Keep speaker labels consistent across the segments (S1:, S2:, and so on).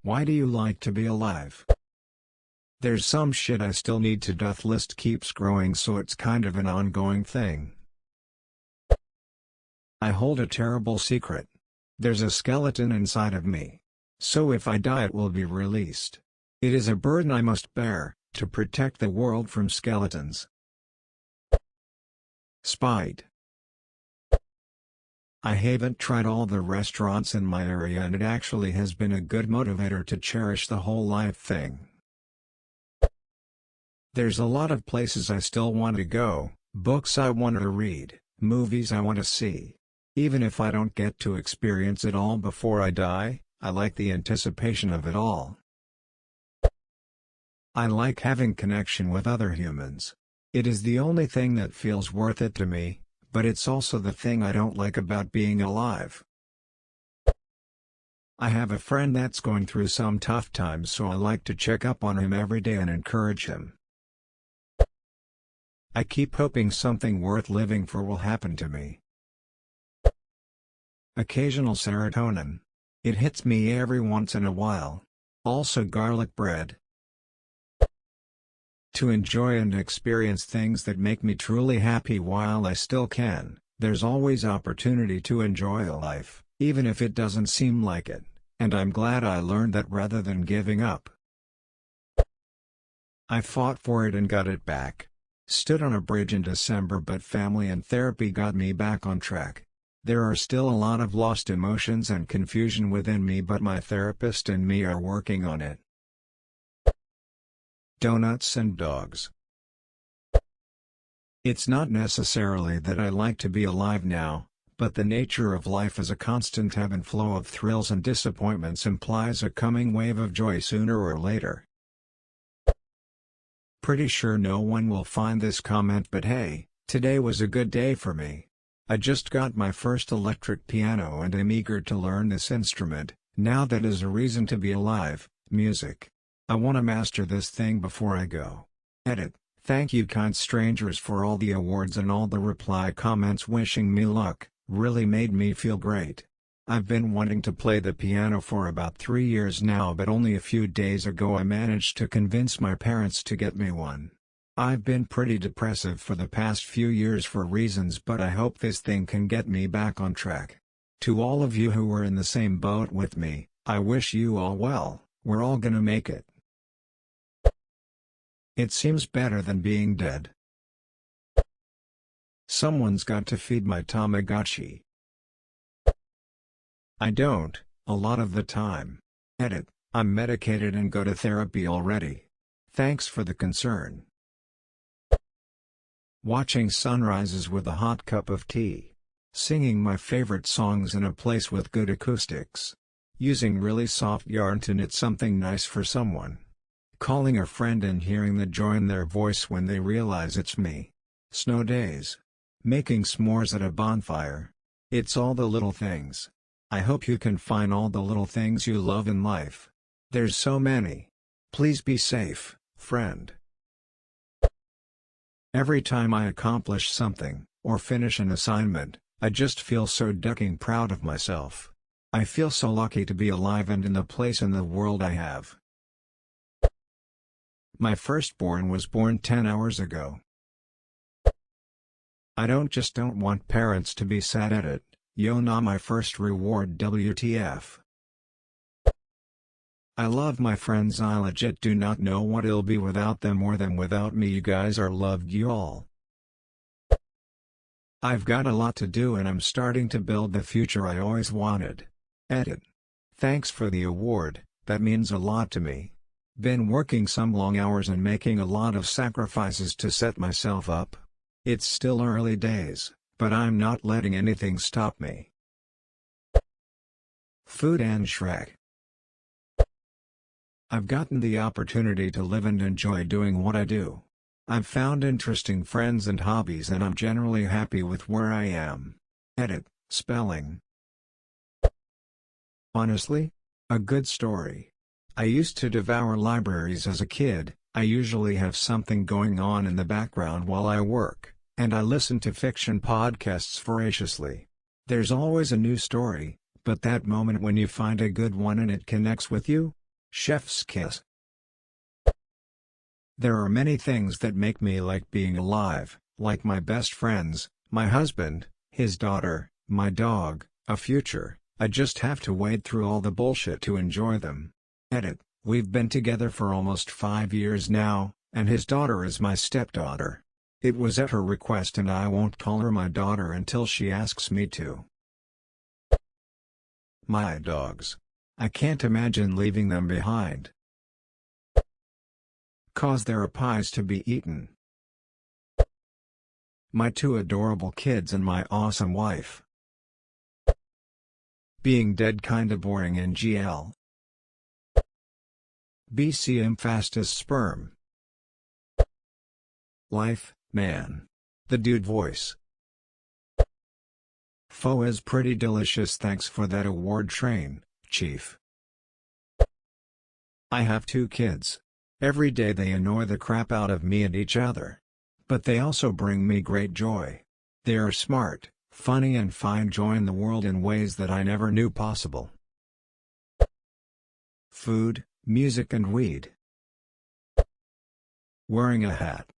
S1: Why do you like to be alive? There's some shit I still need to do. List keeps growing, so it's kind of an ongoing thing. I hold a terrible secret. There's a skeleton inside of me. So if I die it will be released. It is a burden I must bear, to protect the world from skeletons. Spite. I haven't tried all the restaurants in my area, and it actually has been a good motivator to cherish the whole life thing. There's a lot of places I still want to go, books I want to read, movies I want to see. Even if I don't get to experience it all before I die, I like the anticipation of it all. I like having connection with other humans. It is the only thing that feels worth it to me, but it's also the thing I don't like about being alive. I have a friend that's going through some tough times, so I like to check up on him every day and encourage him. I keep hoping something worth living for will happen to me. Occasional serotonin. It hits me every once in a while. Also garlic bread. To enjoy and experience things that make me truly happy while I still can. There's always opportunity to enjoy life, even if it doesn't seem like it, and I'm glad I learned that rather than giving up. I fought for it and got it back. Stood on a bridge in December, but family and therapy got me back on track. There are still a lot of lost emotions and confusion within me, but my therapist and me are working on it. Donuts and dogs. It's not necessarily that I like to be alive now, but the nature of life as a constant ebb and flow of thrills and disappointments implies a coming wave of joy sooner or later. Pretty sure no one will find this comment, but hey, today was a good day for me. I just got my first electric piano and am eager to learn this instrument, now that is a reason to be alive. Music. I want to master this thing before I go. Edit. Thank you kind strangers for all the awards and all the reply comments wishing me luck, really made me feel great. I've been wanting to play the piano for about 3 years now, but only a few days ago I managed to convince my parents to get me one. I've been pretty depressive for the past few years for reasons, but I hope this thing can get me back on track. To all of you who are in the same boat with me, I wish you all well. We're all gonna make it. It seems better than being dead. Someone's got to feed my Tamagotchi. I don't, a lot of the time. Edit. I'm medicated and go to therapy already. Thanks for the concern. Watching sunrises with a hot cup of tea. Singing my favorite songs in a place with good acoustics. Using really soft yarn to knit something nice for someone. Calling a friend and hearing the joy in their voice when they realize it's me. Snow days. Making s'mores at a bonfire. It's all the little things. I hope you can find all the little things you love in life. There's so many. Please be safe, friend. Every time I accomplish something, or finish an assignment, I just feel so ducking proud of myself. I feel so lucky to be alive and in the place in the world I have. My firstborn was born 10 hours ago. I don't want parents to be sad at it. Yo, nah, my first reward, WTF. I love my friends, I legit do not know what it'll be without them more than without me. You guys are loved, you all. I've got a lot to do and I'm starting to build the future I always wanted. Edit. Thanks for the award, that means a lot to me. Been working some long hours and making a lot of sacrifices to set myself up. It's still early days, but I'm not letting anything stop me. Food and Shrek. I've gotten the opportunity to live and enjoy doing what I do. I've found interesting friends and hobbies and I'm generally happy with where I am. Edit. Spelling. Honestly? A good story. I used to devour libraries as a kid. I usually have something going on in the background while I work, and I listen to fiction podcasts voraciously. There's always a new story, but that moment when you find a good one and it connects with you? Chef's kiss. There are many things that make me like being alive, like my best friends, my husband, his daughter, my dog, a future. I just have to wade through all the bullshit to enjoy them. Edit. We've been together for almost 5 years now, and his daughter is my stepdaughter. It was at her request and I won't call her my daughter until she asks me to. My dogs. I can't imagine leaving them behind. Cause there are pies to be eaten. My 2 adorable kids and my awesome wife. Being dead kinda boring in GL. BCM fastest sperm. Life, man. The dude voice. Pho is pretty delicious, thanks for that award train, chief. I have 2 kids. Every day they annoy the crap out of me and each other. But they also bring me great joy. They are smart, funny and find joy in the world in ways that I never knew possible. Food, music and weed. Wearing a hat.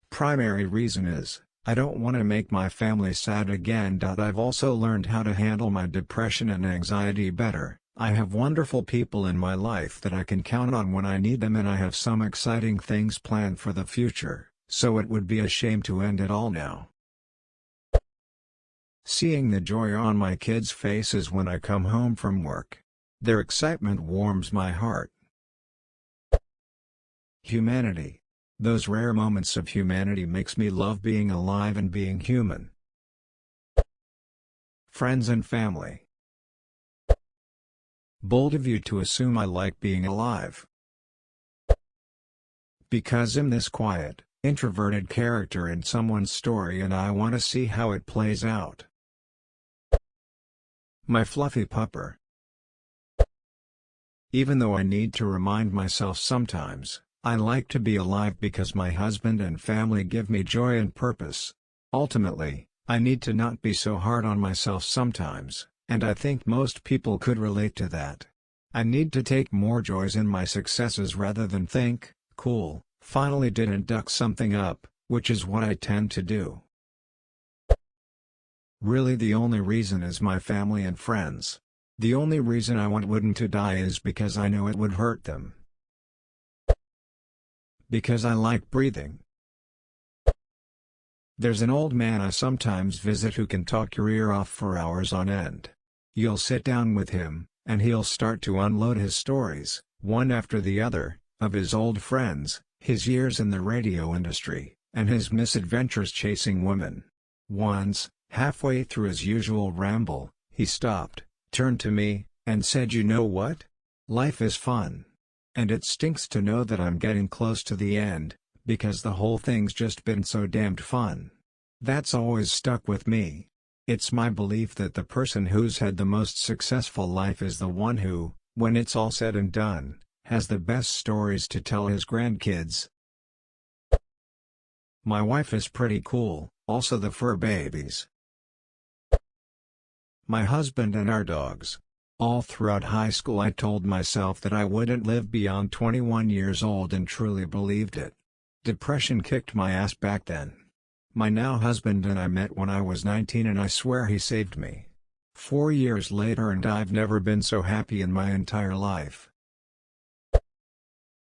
S1: Primary reason is, I don't want to make my family sad again. I've also learned how to handle my depression and anxiety better. I have wonderful people in my life that I can count on when I need them, and I have some exciting things planned for the future, so it would be a shame to end it all now. Seeing the joy on my kids' faces when I come home from work. Their excitement warms my heart. Humanity. Those rare moments of humanity makes me love being alive and being human. Friends and family. Bold of you to assume I like being alive. Because I'm this quiet, introverted character in someone's story and I want to see how it plays out. My fluffy pupper. Even though I need to remind myself sometimes, I like to be alive because my husband and family give me joy and purpose. Ultimately, I need to not be so hard on myself sometimes, and I think most people could relate to that. I need to take more joys in my successes rather than think, cool, finally didn't duck something up, which is what I tend to do. Really the only reason is my family and friends. The only reason I want Wooden to die is because I know it would hurt them. Because I like breathing. There's an old man I sometimes visit who can talk your ear off for hours on end. You'll sit down with him, and he'll start to unload his stories, one after the other, of his old friends, his years in the radio industry, and his misadventures chasing women. Once, halfway through his usual ramble, he stopped, turned to me, and said, "You know what? Life is fun. And it stinks to know that I'm getting close to the end, because the whole thing's just been so damned fun." That's always stuck with me. It's my belief that the person who's had the most successful life is the one who, when it's all said and done, has the best stories to tell his grandkids. My wife is pretty cool, also the fur babies. My husband and our dogs. All throughout high school I told myself that I wouldn't live beyond 21 years old and truly believed it. Depression kicked my ass back then. My now husband and I met when I was 19 and I swear he saved me. 4 years later and I've never been so happy in my entire life.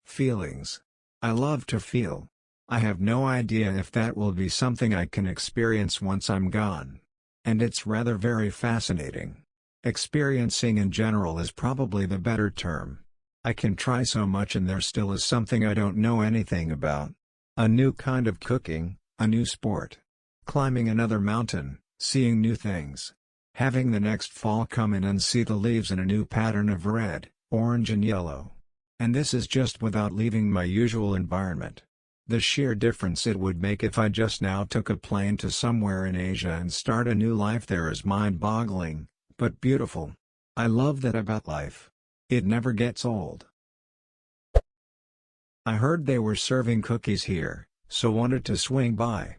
S1: Feelings. I love to feel. I have no idea if that will be something I can experience once I'm gone. And it's rather very fascinating. Experiencing in general is probably the better term. I can try so much and there still is something I don't know anything about. A new kind of cooking, a new sport. Climbing another mountain, seeing new things. Having the next fall come in and see the leaves in a new pattern of red, orange and yellow. And this is just without leaving my usual environment. The sheer difference it would make if I just now took a plane to somewhere in Asia and start a new life there is mind-boggling, but beautiful. I love that about life. It never gets old. I heard they were serving cookies here, so wanted to swing by.